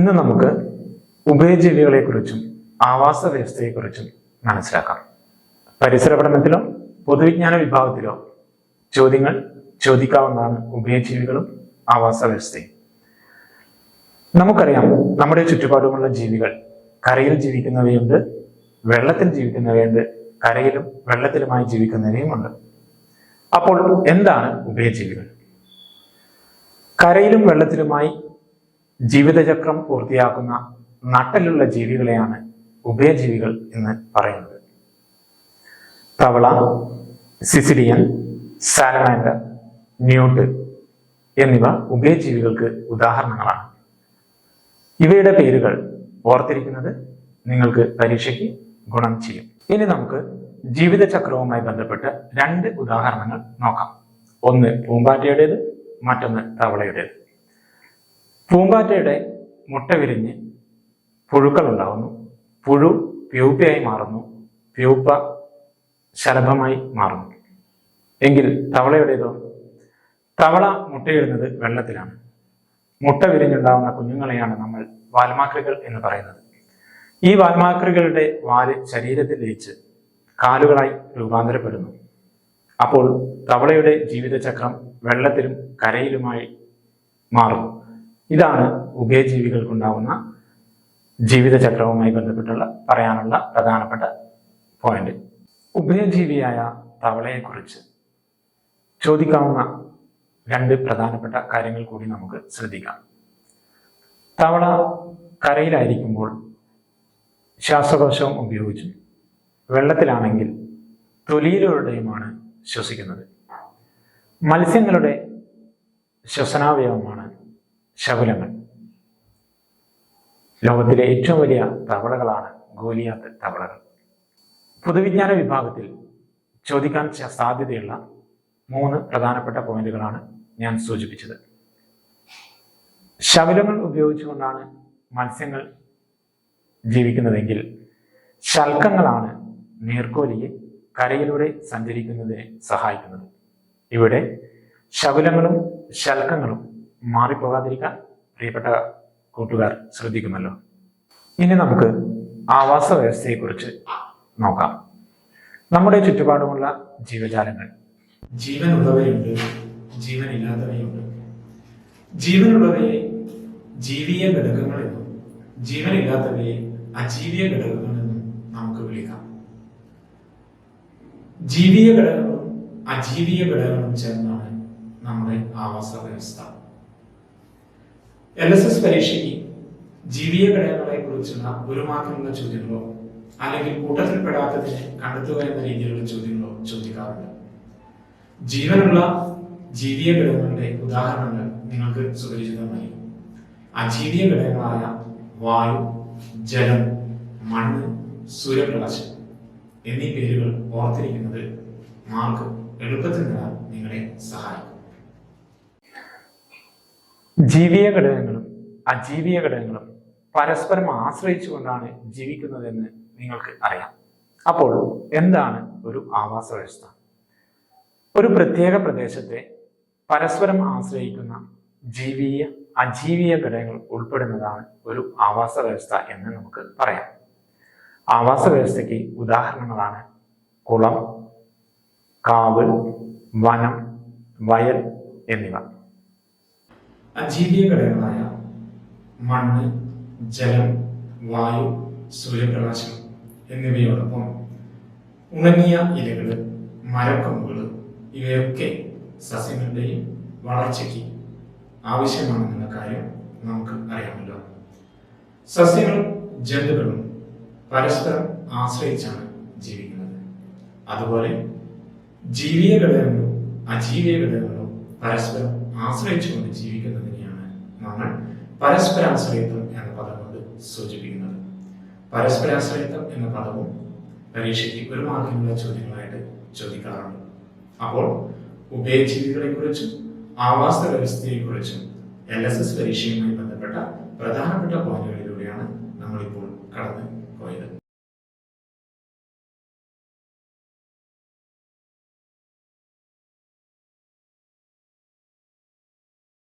ഇന്ന് നമുക്ക് ഉഭയജീവികളെക്കുറിച്ചും ആവാസ വ്യവസ്ഥയെക്കുറിച്ചും മനസ്സിലാക്കാം. പരിസര പഠനത്തിലോ പൊതുവിജ്ഞാന വിഭാഗത്തിലോ ചോദ്യങ്ങൾ ചോദിക്കാവുന്നതാണ് ഉഭയജീവികളും ആവാസ വ്യവസ്ഥയും. നമുക്കറിയാം, നമ്മുടെ ചുറ്റുപാടുമുള്ള ജീവികൾ കരയിൽ ജീവിക്കുന്നവയുണ്ട്, വെള്ളത്തിൽ ജീവിക്കുന്നവയുണ്ട്, കരയിലും വെള്ളത്തിലുമായി ജീവിക്കുന്നവയുമുണ്ട്. അപ്പോൾ എന്താണ് ഉഭയജീവികൾ? കരയിലും വെള്ളത്തിലുമായി ജീവിതചക്രം പൂർത്തിയാക്കുന്ന നട്ടലുള്ള ജീവികളെയാണ് ഉഭയജീവികൾ എന്ന് പറയുന്നത്. തവള, സിസിലിയൻ, സാലമാൻഡർ, ന്യൂട്ട് എന്നിവ ഉഭയജീവികൾക്ക് ഉദാഹരണങ്ങളാണ്. ഇവയുടെ പേരുകൾ ഓർത്തിരിക്കുന്നത് നിങ്ങൾക്ക് പരീക്ഷയ്ക്ക് ഗുണം ചെയ്യും. ഇനി നമുക്ക് ജീവിതചക്രവുമായി ബന്ധപ്പെട്ട് രണ്ട് ഉദാഹരണങ്ങൾ നോക്കാം. ഒന്ന് പൂമ്പാറ്റയുടേത്, മറ്റൊന്ന് തവളയുടേത്. പൂമ്പാറ്റയുടെ മുട്ട വിരിഞ്ഞ് പുഴുക്കൾ ഉണ്ടാവുന്നു. പുഴു പ്യൂപ്പയായി മാറുന്നു. പ്യൂപ്പ ശലഭമായി മാറുന്നു. എങ്കിൽ തവളയുടേതോ? തവള മുട്ടയിടുന്നത് വെള്ളത്തിലാണ്. മുട്ട വിരിഞ്ഞുണ്ടാവുന്ന കുഞ്ഞുങ്ങളെയാണ് നമ്മൾ വാൽമാക്രികൾ എന്ന് പറയുന്നത്. ഈ വാൽമാക്രികളുടെ വാല് ശരീരത്തിൽ ലയിച്ച് കാലുകളായി രൂപാന്തരപ്പെടുന്നു. അപ്പോൾ തവളയുടെ ജീവിതചക്രം വെള്ളത്തിലും കരയിലുമായി മാറുന്നു. ഇതാണ് ഉഭയജീവികൾക്കുണ്ടാവുന്ന ജീവിതചക്രവുമായി ബന്ധപ്പെട്ടുള്ള പറയാനുള്ള പ്രധാനപ്പെട്ട പോയിന്റ്. ഉഭയജീവിയായ തവളയെക്കുറിച്ച് ചോദിക്കാവുന്ന രണ്ട് പ്രധാനപ്പെട്ട കാര്യങ്ങൾ കൂടി നമുക്ക് ശ്രദ്ധിക്കാം. തവള കരയിലായിരിക്കുമ്പോൾ ശ്വാസകോശം ഉപയോഗിച്ചും വെള്ളത്തിലാണെങ്കിൽ തൊലിയിലൂടെയുമാണ് ശ്വസിക്കുന്നത്. മത്സ്യങ്ങളുടെ ശ്വസനാവയവമാണ് ശകുനങ്ങൾ. ലോകത്തിലെ ഏറ്റവും വലിയ തവളകളാണ് ഗോലിയാത്ത് തവളകൾ. പൊതുവിജ്ഞാന വിഭാഗത്തിൽ ചോദിക്കാൻ സാധ്യതയുള്ള മൂന്ന് പ്രധാനപ്പെട്ട പോയിന്റുകളാണ് ഞാൻ സൂചിപ്പിച്ചത്. ശകുനങ്ങൾ ഉപയോഗിച്ചുകൊണ്ടാണ് മത്സ്യങ്ങൾ ജീവിക്കുന്നതെങ്കിൽ ശൽക്കങ്ങളാണ് നീർക്കോലിയെ കരയിലൂടെ സഞ്ചരിക്കുന്നതിന് സഹായിക്കുന്നത്. ഇവിടെ ശകുനങ്ങളും ശൽക്കങ്ങളും മാറിപ്പോകാതിരിക്കാൻ പ്രിയപ്പെട്ട കൂട്ടുകാർ ശ്രദ്ധിക്കുമല്ലോ. ഇനി നമുക്ക് ആവാസ വ്യവസ്ഥയെക്കുറിച്ച് നോക്കാം. നമ്മുടെ ചുറ്റുപാടുമുള്ള ജീവജാലങ്ങൾ, ജീവനുള്ളവയുണ്ട്, ജീവനില്ലാത്തവയുണ്ട്. ജീവനുള്ളവയെ ജീവീയ ഘടകങ്ങളെന്നും ജീവനില്ലാത്തവയെ അജീവീയ ഘടകങ്ങളെന്നും നമുക്ക് വിളിക്കാം. ജീവീയ ഘടകങ്ങളും അജീവീയ ഘടകങ്ങളും ചേർന്നാണ് നമ്മുടെ ആവാസ വ്യവസ്ഥ. LSS പരീക്ഷയ്ക്ക് ജീവീയ ഘടകങ്ങളെ കുറിച്ചുള്ള ഒരു മാർക്കിനുള്ള ചോദ്യങ്ങളോ അല്ലെങ്കിൽ കൂട്ടത്തിൽപ്പെടാത്തതിനെ കണ്ടെത്തുക എന്ന രീതിയിലുള്ള ചോദ്യങ്ങളോ ചോദിക്കാറുണ്ട്. ജീവനുള്ള ജീവീയ ഘടകങ്ങളുടെ ഉദാഹരണങ്ങൾ നിങ്ങൾക്ക് സുപരിചിതമായി. അജീവീയ ഘടകങ്ങളായ വായു, ജലം, മണ്ണ്, സൂര്യപ്രകാശം എന്നീ പേരുകൾ ഓർത്തിരിക്കുന്നത് മാർക്ക് എളുപ്പത്തിൽ നേടാൻ നിങ്ങളെ സഹായിക്കും. ജീവീയ ഘടകങ്ങളും അജീവീയ ഘടകങ്ങളും പരസ്പരം ആശ്രയിച്ചുകൊണ്ടാണ് ജീവിക്കുന്നതെന്ന് നിങ്ങൾക്ക് അറിയാം. അപ്പോൾ എന്താണ് ഒരു ആവാസ വ്യവസ്ഥ? ഒരു പ്രത്യേക പ്രദേശത്തെ പരസ്പരം ആശ്രയിക്കുന്ന ജീവീയ അജീവീയ ഘടകങ്ങൾ ഉൾപ്പെടുന്നതാണ് ഒരു ആവാസ വ്യവസ്ഥ എന്ന് നമുക്ക് പറയാം. ആവാസ വ്യവസ്ഥയ്ക്ക് ഉദാഹരണങ്ങളാണ് കുളം, കാവ്, വനം, വയൽ എന്നിവ. അജീവീയ ഘടകങ്ങളായ മണ്ണ്, ജലം, വായു, സൂര്യപ്രകാശം എന്നിവയോടൊപ്പം ഉണങ്ങിയ ഇലകൾ, മരക്കൊമ്പുകൾ ഇവയൊക്കെ സസ്യങ്ങളുടെയും വളർച്ചയ്ക്ക് ആവശ്യമാണെന്ന കാര്യം നമുക്ക് അറിയാമല്ലോ. സസ്യങ്ങളും ജന്തുക്കളും പരസ്പരം ആശ്രയിച്ചാണ് ജീവിക്കുന്നത്. അതുപോലെ ജീവീയ ഘടകങ്ങളും അജീവീയ ഘടകങ്ങളും പരസ്പരം ആശ്രയിച്ചുകൊണ്ട് ജീവിക്കുന്നതിനെയാണ് നമ്മൾ പരസ്പരാശ്രയത്വം എന്ന പദം കൊണ്ട് സൂചിപ്പിക്കുന്നത്. പരസ്പരാശ്രയത്വം എന്ന പദവും പരീക്ഷയ്ക്ക് ഒരു മാർക്കിനുള്ള ചോദ്യങ്ങളായിട്ട് ചോദിക്കാറുണ്ട്. അപ്പോൾ ഉഭയജീവികളെ കുറിച്ചും ആവാസ വ്യവസ്ഥയെ കുറിച്ചും LSS പരീക്ഷയുമായി ബന്ധപ്പെട്ട പ്രധാനപ്പെട്ട പോയിന്റുകളിലൂടെയാണ് നമ്മളിപ്പോൾ കടന്ന്